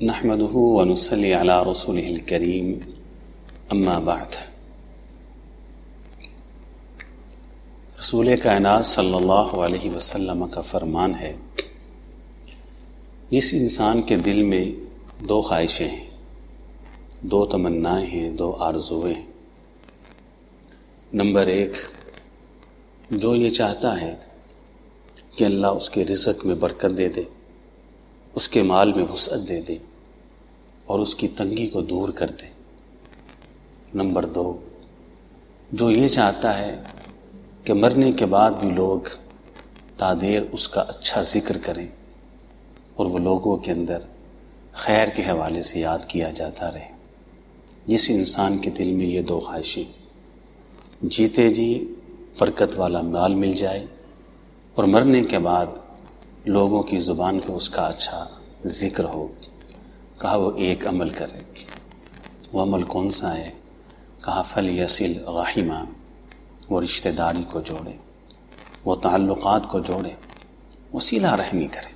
نحمده ونصلي على رسوله الكريم اما بعد۔ رسول کائنات صلی اللہ علیہ وسلم کا فرمان ہے، جس انسان کے دل میں دو خواہشیں ہیں، دو تمنائیں ہیں، دو آرزویں ہیں۔ نمبر ایک، جو یہ چاہتا ہے کہ اللہ اس کے رزق میں برکت دے دے، اس کے مال میں وسعت دے دے اور اس کی تنگی کو دور کر دے۔ نمبر دو، جو یہ چاہتا ہے کہ مرنے کے بعد بھی لوگ تادیر اس کا اچھا ذکر کریں اور وہ لوگوں کے اندر خیر کے حوالے سے یاد کیا جاتا رہے۔ جس انسان کے دل میں یہ دو خواہشیں، جیتے جی برکت والا مال مل جائے اور مرنے کے بعد لوگوں کی زبان پہ اس کا اچھا ذکر ہو، کہا وہ ایک عمل کرے۔ وہ عمل کون سا ہے؟ کہا فلیصل رحمہ، وہ رشتہ داری کو جوڑے، وہ تعلقات کو جوڑے، وہ صلہ رحمی کرے۔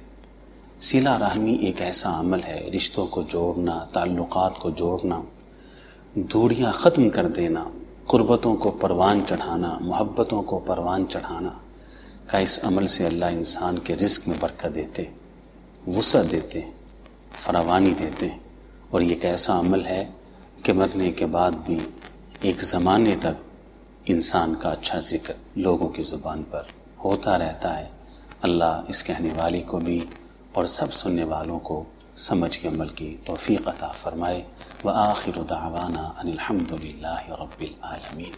صلہ رحمی ایک ایسا عمل ہے، رشتوں کو جوڑنا، تعلقات کو جوڑنا، دوریاں ختم کر دینا، قربتوں کو پروان چڑھانا، محبتوں کو پروان چڑھانا کا اس عمل سے اللہ انسان کے رزق میں برکت دیتے، وسعت دیتے، فراوانی دیتے۔ اور یہ ایک ایسا عمل ہے کہ مرنے کے بعد بھی ایک زمانے تک انسان کا اچھا ذکر لوگوں کی زبان پر ہوتا رہتا ہے۔ اللہ اس کہنے والی کو بھی اور سب سننے والوں کو سمجھ کے عمل کی توفیق عطا فرمائے۔ وآخر دعوانا ان الحمد للہ رب العالمین۔